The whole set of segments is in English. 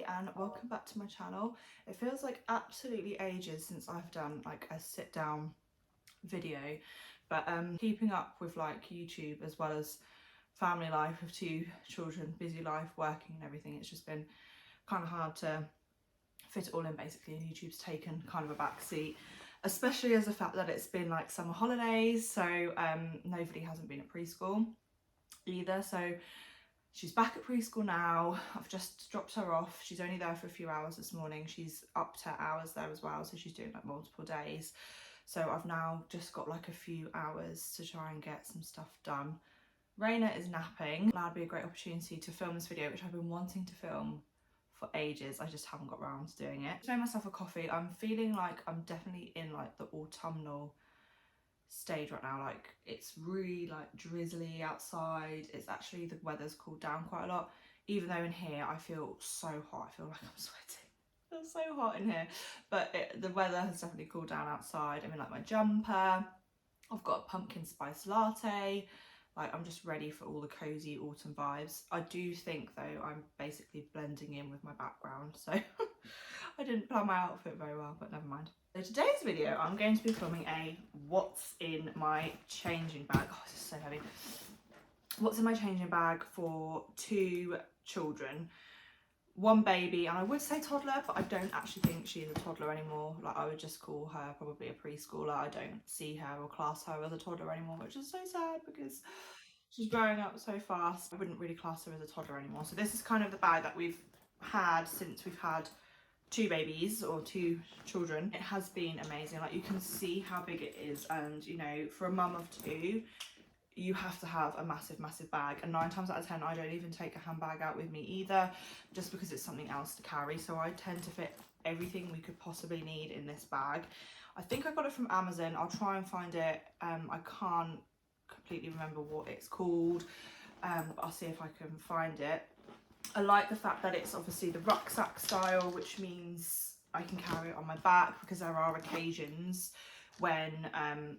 and welcome back to my channel. It feels like absolutely ages since I've done like a sit down video, but keeping up with like YouTube as well as family life with two children, busy life, working and everything, it's just been kind of hard to fit it all in basically, and YouTube's taken kind of a back seat, especially as the fact that it's been like summer holidays, so nobody hasn't been at preschool either, so she's back at preschool now. I've just dropped her off. She's only there for a few hours this morning. She's up to hours there as well, so she's doing like multiple days. So I've now just got like a few hours to try and get some stuff done. Raina is napping. That'd be a great opportunity to film this video, which I've been wanting to film for ages. I just haven't got around to doing it. I made myself a coffee. I'm feeling like I'm definitely in like the autumnal stage right now. Like it's really like drizzly outside. It's actually, the weather's cooled down quite a lot, even though in here I feel so hot. I feel like I'm sweating. It's so hot in here, but the weather has definitely cooled down outside. I'm in like my jumper. I've got a pumpkin spice latte. Like I'm just ready for all the cozy autumn vibes. I do think though I'm basically blending in with my background, so I didn't plan my outfit very well, but never mind. So today's video, I'm going to be filming a what's in my changing bag. Oh, this is so heavy. What's in my changing bag for two children. One baby, and I would say toddler, but I don't actually think she's a toddler anymore. Like I would just call her probably a preschooler. I don't see her or class her as a toddler anymore, which is so sad because she's growing up so fast. I wouldn't really class her as a toddler anymore. So this is kind of the bag that we've had since we've had two babies or two children. It has been amazing. Like you can see how big it is, and you know, for a mum of two, you have to have a massive bag, and 9 times out of 10 I don't even take a handbag out with me either, just because it's something else to carry. So I tend to fit everything we could possibly need in this bag. I think I got it from Amazon. I'll try and find it. I can't completely remember what it's called, but I'll see if I can find it. I like the fact that it's obviously the rucksack style, which means I can carry it on my back, because there are occasions when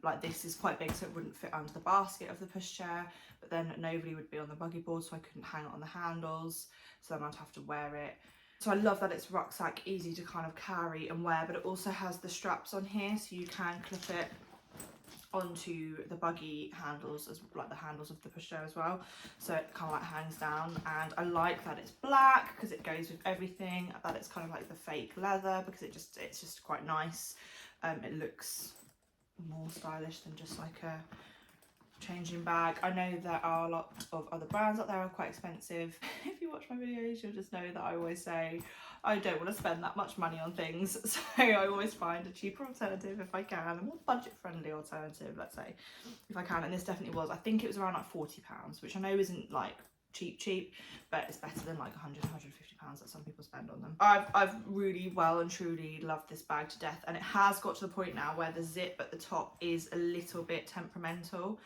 like this is quite big, so it wouldn't fit under the basket of the pushchair, but then nobody would be on the buggy board, so I couldn't hang it on the handles, so then I'd have to wear it. So I love that it's rucksack, easy to kind of carry and wear, but it also has the straps on here, so you can clip it onto the buggy handles, as like the handles of the pushchair as well, so it kind of like hangs down. And I like that it's black because it goes with everything, that it's kind of like the fake leather, because it's just quite nice. It looks more stylish than just like a changing bag. I know there are a lot of other brands out there are quite expensive. If you watch my videos, you'll just know that I always say I don't want to spend that much money on things, so I always find a cheaper alternative if I can, a more budget friendly alternative, let's say, if I can. And this definitely was, I think it was around like £40, which I know isn't like cheap, but it's better than like 100, 150 pounds that some people spend on them. I've really well and truly loved this bag to death, and it has got to the point now where the zip at the top is a little bit temperamental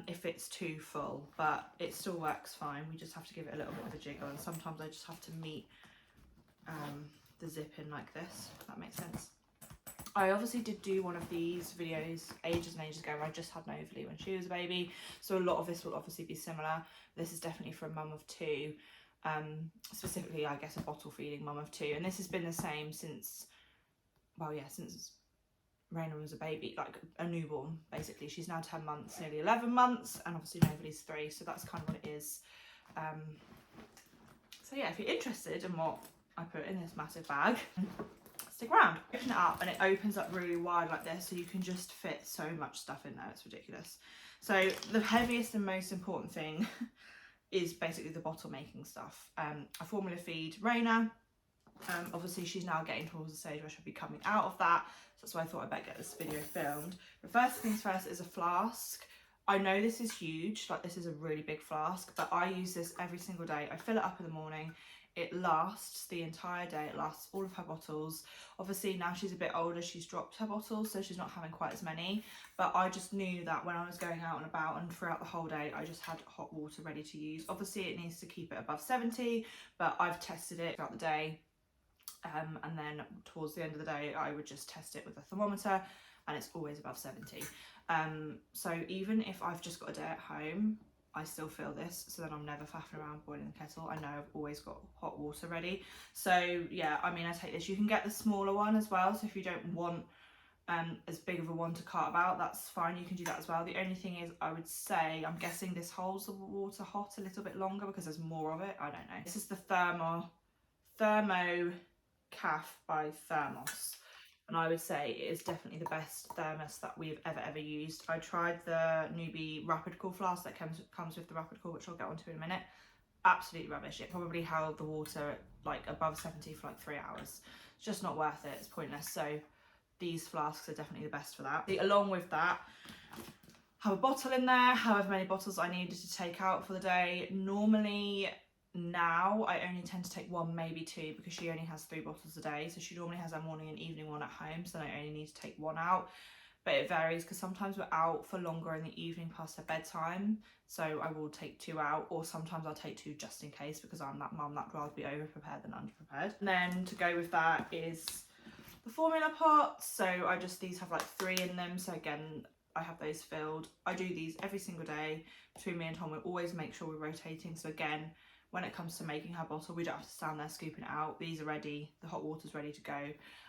if it's too full, but it still works fine. We just have to give it a little bit of a jiggle, and sometimes I just have to meet the zip in like this, if that makes sense. I obviously did do one of these videos ages and ages ago where I just had Novalie when she was a baby, so a lot of this will obviously be similar. This is definitely for a mum of two, specifically I guess a bottle feeding mum of two, and this has been the same since, well yeah, since Raina was a baby, like a newborn basically. She's now 10 months, nearly 11 months, and obviously Novalie's 3, so that's kind of what it is. So yeah, if you're interested in what I put in this massive bag, stick around. Open it up and it opens up really wide like this, so you can just fit so much stuff in there, it's ridiculous. So the heaviest and most important thing is basically the bottle making stuff. I formula feed Raina. Obviously she's now getting towards the stage where she'll be coming out of that, so that's why I thought I'd better get this video filmed. But first things first is a flask. I know this is huge, like this is a really big flask, but I use this every single day. I fill it up in the morning. It lasts the entire day. It lasts all of her bottles. Obviously now she's a bit older, she's dropped her bottles, so she's not having quite as many, but I just knew that when I was going out and about and throughout the whole day, I just had hot water ready to use. Obviously it needs to keep it above 70, but I've tested it throughout the day, and then towards the end of the day I would just test it with a thermometer, and it's always above 70. So even if I've just got a day at home, I still feel this, so then I'm never faffing around boiling the kettle. I know I've always got hot water ready. So yeah, I mean, I take this. You can get the smaller one as well, so if you don't want as big of a one to cut about, that's fine, you can do that as well. The only thing is, I would say, I'm guessing this holds the water hot a little bit longer because there's more of it. I don't know. This is the Thermo Caf by Thermos, and I would say it is definitely the best thermos that we've ever used. I tried the Newbie Rapid Cool flask that comes with the Rapid Cool, which I'll get onto in a minute. Absolutely rubbish. It probably held the water like above 70 for like 3 hours. It's just not worth it. It's pointless. So these flasks are definitely the best for that. Along with that, have a bottle in there, however many bottles I needed to take out for the day. Normally now I only tend to take 1, maybe 2, because she only has 3 bottles a day. So she normally has her morning and evening one at home, so I only need to take 1 out. But it varies because sometimes we're out for longer in the evening past her bedtime, so I will take 2 out, or sometimes I'll take 2 just in case, because I'm that mum that'd rather be over prepared than under prepared. And then to go with that is the formula pots. So these have like 3 in them, so again I have those filled. I do these every single day between me and Tom. We always make sure we're rotating, so again, when it comes to making her bottle, we don't have to stand there scooping it out. These are ready, the hot water's ready to go.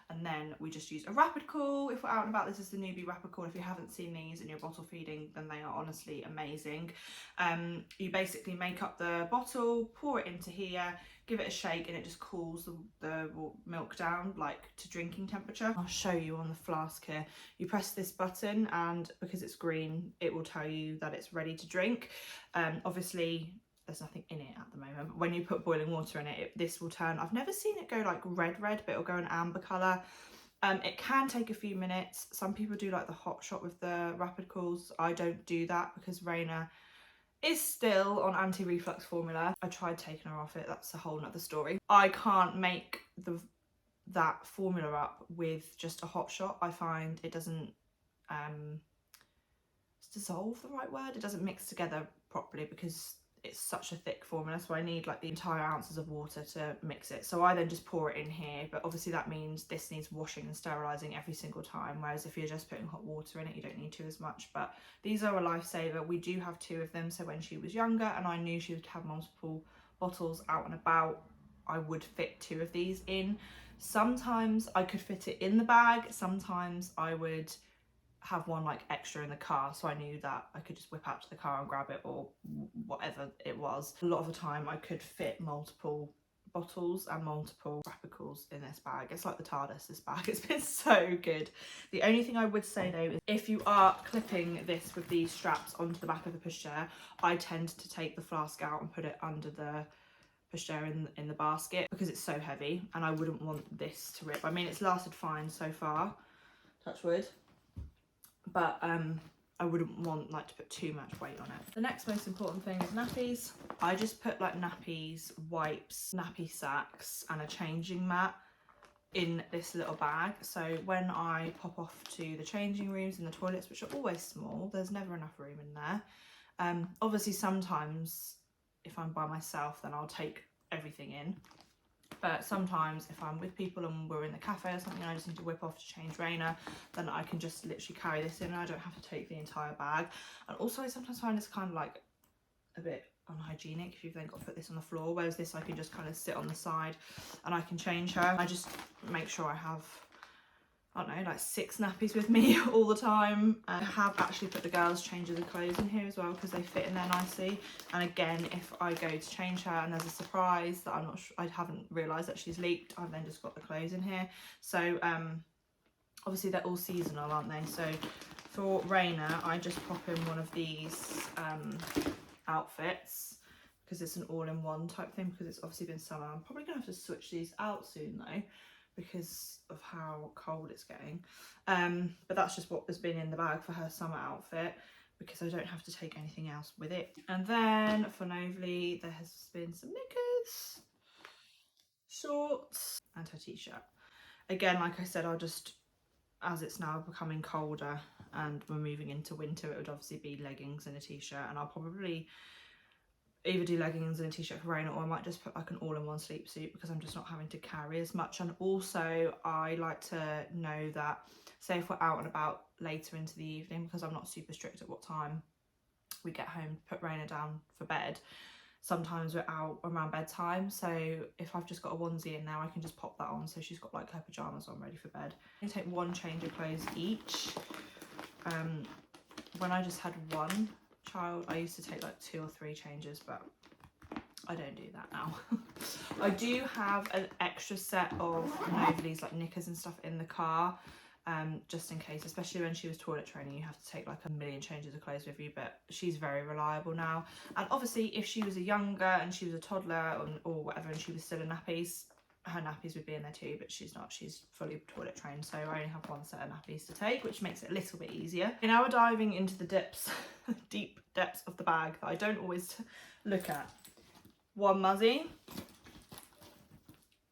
And then we just use a Rapid Cool if we're out and about. This is the Newbie Rapid Cool. If you haven't seen these and you're bottle feeding, then they are honestly amazing. You basically make up the bottle, pour it into here, give it a shake, and it just cools the milk down like to drinking temperature. I'll show you on the flask here. You press this button, and because it's green, it will tell you that it's ready to drink. Obviously there's nothing in it at the moment, but when you put boiling water in it, this will turn, I've never seen it go like red, but it'll go an amber colour. It can take a few minutes. Some people do like the hot shot with the Rapid Cools. I don't do that because Raina is still on anti-reflux formula. I tried taking her off it, that's a whole nother story. I can't make that formula up with just a hot shot. I find it doesn't dissolve the right word, it doesn't mix together properly because it's such a thick formula, so I need like the entire ounces of water to mix it. So I then just pour it in here, but obviously that means this needs washing and sterilising every single time, whereas if you're just putting hot water in it, you don't need to as much. But these are a lifesaver. We do have 2 of them, so when she was younger and I knew she would have multiple bottles out and about, I would fit 2 of these in. Sometimes I could fit it in the bag, sometimes I would have one like extra in the car, so I knew that I could just whip out to the car and grab it, or whatever it was. A lot of the time I could fit multiple bottles and multiple Rapid Cools in this bag. It's like the TARDIS, this bag. It's been so good. The only thing I would say though is if you are clipping this with these straps onto the back of the pushchair, I tend to take the flask out and put it under the pushchair in the basket because it's so heavy, and I wouldn't want this to rip. I mean, it's lasted fine so far, touch wood, but I wouldn't want like to put too much weight on it. The next most important thing is nappies. I just put like nappies, wipes, nappy sacks and a changing mat in this little bag, so when I pop off to the changing rooms and the toilets, which are always small, there's never enough room in there. Obviously sometimes if I'm by myself then I'll take everything in, but sometimes if I'm with people and we're in the cafe or something and I just need to whip off to change Raina, then I can just literally carry this in and I don't have to take the entire bag. And also I sometimes find it's kind of like a bit unhygienic if you've then got to put this on the floor, whereas this I can just kind of sit on the side and I can change her. I just make sure I have, I don't know, like 6 nappies with me all the time. I have actually put the girls' changes of clothes in here as well because they fit in there nicely. And again, if I go to change her and there's a surprise that I'm not sure, I haven't realised that she's leaked, I've then just got the clothes in here. So obviously they're all seasonal, aren't they? So for Raina, I just pop in one of these outfits because it's an all-in-one type thing, because it's obviously been summer. I'm probably gonna have to switch these out soon though because of how cold it's getting, but that's just what has been in the bag for her summer outfit because I don't have to take anything else with it. And then for Novely there has been some knickers, shorts and her t-shirt. Again, like I said, I'll just, as it's now becoming colder and we're moving into winter, it would obviously be leggings and a t-shirt, and I'll probably either do leggings and a t-shirt for Raina, or I might just put like an all-in-one sleep suit because I'm just not having to carry as much. And also I like to know that, say if we're out and about later into the evening, because I'm not super strict at what time we get home, put Raina down for bed, sometimes we're out around bedtime, so if I've just got a onesie in there, I can just pop that on, so she's got like her pyjamas on ready for bed. I take one change of clothes each. When I just had one child, I used to take like 2 or 3 changes, but I don't do that now. I do have an extra set of Novalies, like knickers and stuff in the car, just in case, especially when she was toilet training, you have to take like a million changes of clothes with you, but she's very reliable now. And obviously if she was a younger and she was a toddler or whatever, and she was still in nappies, her nappies would be in there too, but she's not, she's fully toilet trained, so I only have one set of nappies to take, which makes it a little bit easier. And now we're diving into the depths, deep depths of the bag that I don't always look at. 1 muzzy,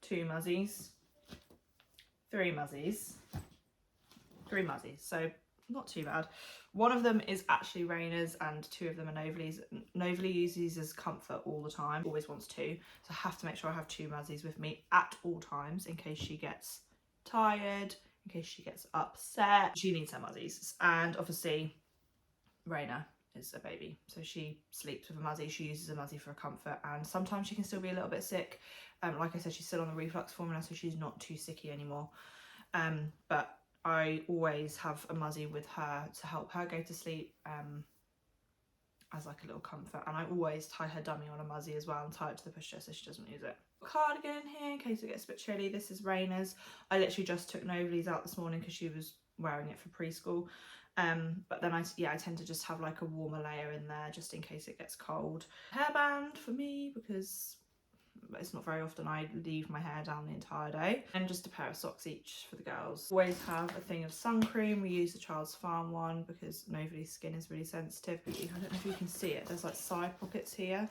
2 muzzies, 3 muzzies, 3 muzzies, so not too bad. One of them is actually Raina's and 2 of them are Novalies. Novalie uses as comfort all the time, always wants 2, so I have to make sure I have 2 muzzies with me at all times in case she gets tired, in case she gets upset. She needs her muzzies, and obviously Raina is a baby, so she sleeps with a muzzy, she uses a muzzy for a comfort, and sometimes she can still be a little bit sick. Like I said, she's still on the reflux formula, so she's not too sicky anymore, but I always have a muzzy with her to help her go to sleep, as like a little comfort, and I always tie her dummy on a muzzy as well and tie it to the pusher so she doesn't use it. Cardigan in here in case it gets a bit chilly. This is Raina's. I literally just took Novalie's out this morning because she was wearing it for preschool. But then I tend to just have like a warmer layer in there just in case it gets cold. Hairband for me because it's not very often I leave my hair down the entire day, and just a pair of socks each for the girls. Always have a thing of sun cream. We use the Child's Farm one because Novalie's skin is really sensitive. I don't know if you can see it, there's like side pockets here.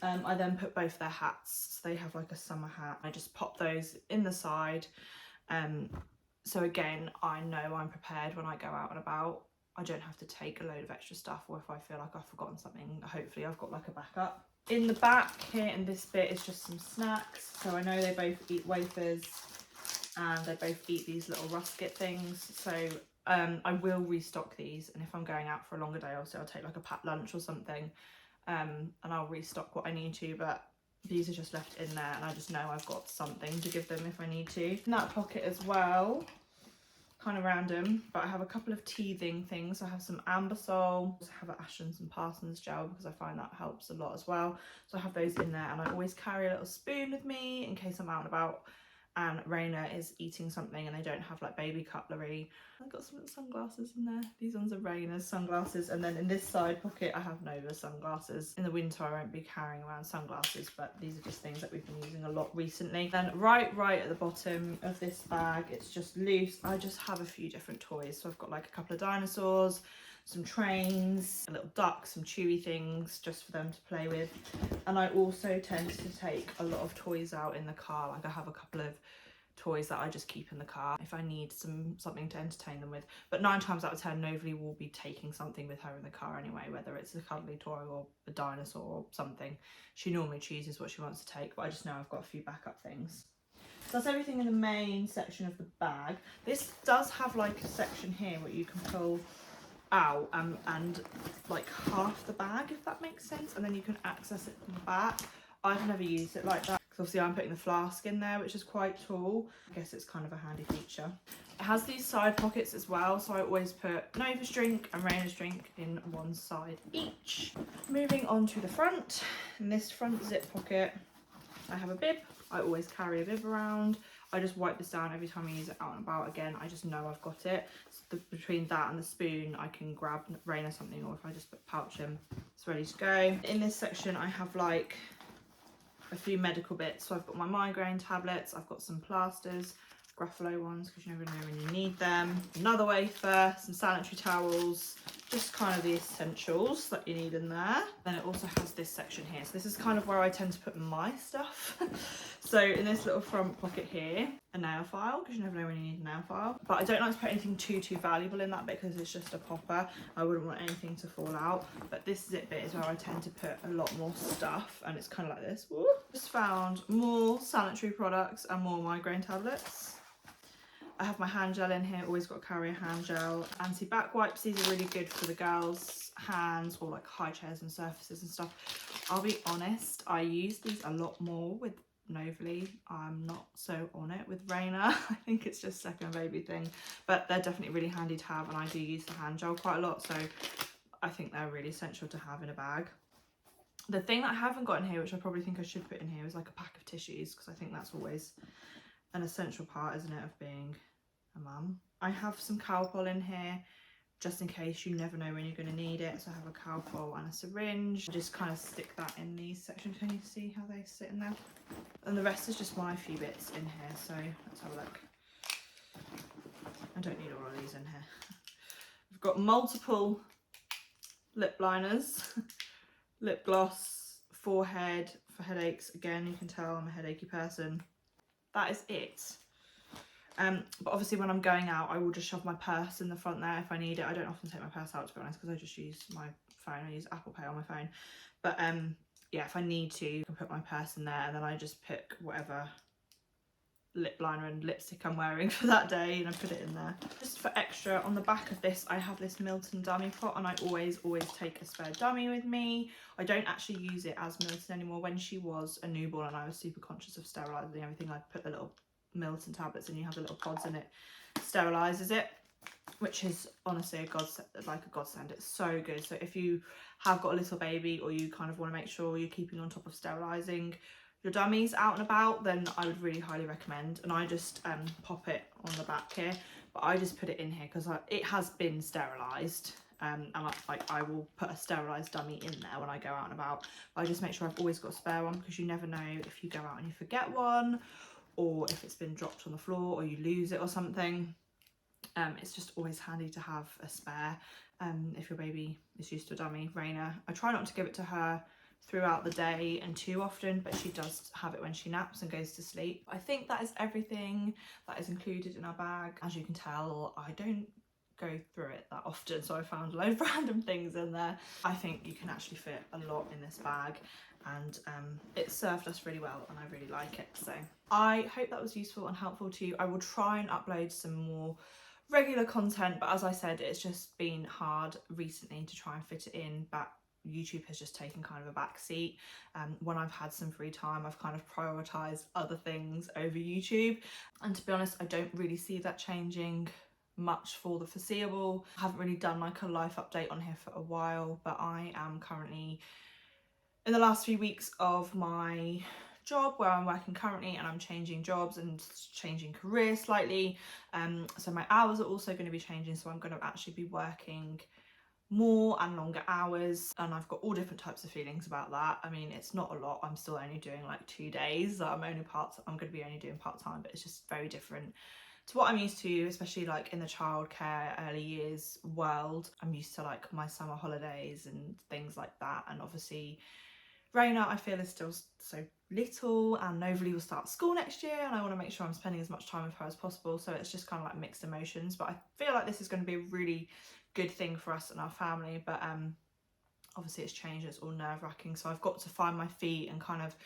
I then put both their hats, so they have like a summer hat. I just pop those in the side. So again, I know I'm prepared when I go out and about. I don't have to take a load of extra stuff, or if I feel like I've forgotten something, hopefully I've got like a backup. In the back here in this bit is just some snacks. So I know they both eat wafers and they both eat these little rusket things. So I will restock these, and if I'm going out for a longer day, obviously I'll take like a packed lunch or something, and I'll restock what I need to, but these are just left in there, and I just know I've got something to give them if I need to. In that pocket as well, kind of random, but I have a couple of teething things. I have some Ambisol, I have an Ashton's and Parsons gel because I find that helps a lot as well. So I have those in there, and I always carry a little spoon with me in case I'm out and about and Raina is eating something and they don't have like baby cutlery. I've got some little sunglasses in there. These ones are Raina's sunglasses, and then in this side pocket I have Nova's sunglasses. In the winter I won't be carrying around sunglasses, but these are just things that we've been using a lot recently. Then right at the bottom of this bag, it's just loose. I just have a few different toys. So I've got like a couple of dinosaurs, some trains, a little duck, some chewy things just for them to play with. And I also tend to take a lot of toys out in the car. Like I have a couple of toys that I just keep in the car if I need something to entertain them with. But 9 times out of 10, Novalie will be taking something with her in the car anyway, whether it's a cuddly toy or a dinosaur or something. She normally chooses what she wants to take, but I just know I've got a few backup things. So that's everything in the main section of the bag. This does have like a section here where you can pull out and like half the bag, if that makes sense, and then you can access it from the back. I've never used it like that because obviously I'm putting the flask in there, which is quite tall. I guess it's kind of a handy feature. It has these side pockets as well, so I always put Nova's drink and Raina's drink in one side each. Moving on to the front, in this front zip pocket I have a bib. I always carry a bib around. I just wipe this down every time I use it out and about. Again, I just know I've got it. So between that and the spoon, I can grab Raina something, or if I just put pouch in, it's ready to go. In this section, I have like a few medical bits. So I've got my migraine tablets, I've got some plasters, Gruffalo ones, because you never know when you need them, another wafer, some sanitary towels, just kind of the essentials that you need in there. Then it also has this section here. So this is kind of where I tend to put my stuff. So in this little front pocket here, a nail file, because you never know when you need a nail file. But I don't like to put anything too valuable in that because it's just a popper. I wouldn't want anything to fall out. But this zip bit is where I tend to put a lot more stuff, and it's kind of like this. Woo. Just found more sanitary products and more migraine tablets. I have my hand gel in here, always got to carry a hand gel. Anti-back wipes, these are really good for the girls' hands or like high chairs and surfaces and stuff. I'll be honest, I use these a lot more with Novely. I'm not so on it with Raina. I think it's just second baby thing, but they're definitely really handy to have, and I do use the hand gel quite a lot, so I think they're really essential to have in a bag. The thing that I haven't got in here, which I probably think I should put in here, is like a pack of tissues, because I think that's always an essential part, isn't it, of being a mum. I have some Calpol in here, just in case. You never know when you're going to need it. So I have a Calpol and a syringe. I just kind of stick that in these sections. Can you see how they sit in there? And the rest is just my few bits in here. So let's have a look. I don't need all of these in here. I've got multiple lip liners, lip gloss, forehead for headaches. Again, you can tell I'm a headachy person. That is it. But obviously when I'm going out, I will just shove my purse in the front there if I need it. I don't often take my purse out, to be honest, because I just use my phone. I use Apple Pay on my phone. But yeah, if I need to, I can put my purse in there, and then I just pick whatever lip liner and lipstick I'm wearing for that day, and I put it in there. Just for extra, on the back of this, I have this Milton dummy pot, and I always take a spare dummy with me. I don't actually use it as Milton anymore. When she was a newborn and I was super conscious of sterilising everything, I'd put the little Milton tablets, and you have the little pods in it, sterilises it, which is honestly a godsend. It's so good. So if you have got a little baby, or you kind of want to make sure you're keeping on top of sterilising your dummies out and about, then I would really highly recommend. And I just pop it on the back here, but I just put it in here because it has been sterilised. And I will put a sterilised dummy in there when I go out and about. I just make sure I've always got a spare one, because you never know if you go out and you forget one, or if it's been dropped on the floor, or you lose it or something. It's just always handy to have a spare if your baby is used to a dummy. Raina, I try not to give it to her throughout the day and too often, but she does have it when she naps and goes to sleep. I think that is everything that is included in our bag. As you can tell, I don't go through it that often, so I found a load of random things in there. I think you can actually fit a lot in this bag, and it served us really well, and I really like it. So I hope that was useful and helpful to you. I will try and upload some more regular content, but as I said, it's just been hard recently to try and fit it in, but YouTube has just taken kind of a back seat. When I've had some free time, I've kind of prioritised other things over YouTube, and to be honest, I don't really see that changing much for the foreseeable. I haven't really done like a life update on here for a while, but I am currently in the last few weeks of my job where I'm working currently, and I'm changing jobs and changing career slightly, so my hours are also going to be changing, so I'm going to actually be working more and longer hours, and I've got all different types of feelings about that. I mean, it's not a lot. I'm still only doing like 2 days. I'm going to be only doing part-time, but it's just very different to what I'm used to, especially like in the childcare early years world. I'm used to like my summer holidays and things like that, and obviously Raina, I feel, is still so little, and Novely will start school next year, and I want to make sure I'm spending as much time with her as possible, so it's just kind of like mixed emotions. But I feel like this is going to be a really good thing for us and our family, but obviously it's changed, it's all nerve-wracking, so I've got to find my feet and kind of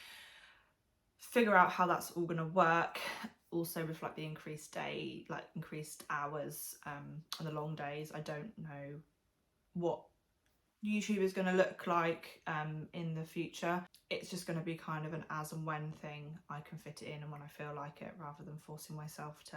figure out how that's all going to work. Also with like the increased hours and the long days, I don't know what YouTube is going to look like in the future. It's just going to be kind of an as and when thing. I can fit it in and when I feel like it, rather than forcing myself to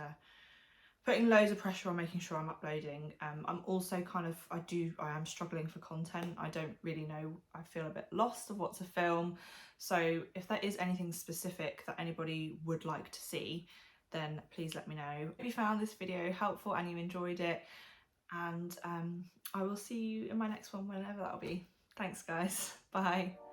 putting loads of pressure on making sure I'm uploading. I'm also kind of, I am struggling for content. I don't really know, I feel a bit lost of what to film. So if there is anything specific that anybody would like to see, then please let me know. If you found this video helpful and you enjoyed it, and I will see you in my next one, whenever that'll be. Thanks guys, bye.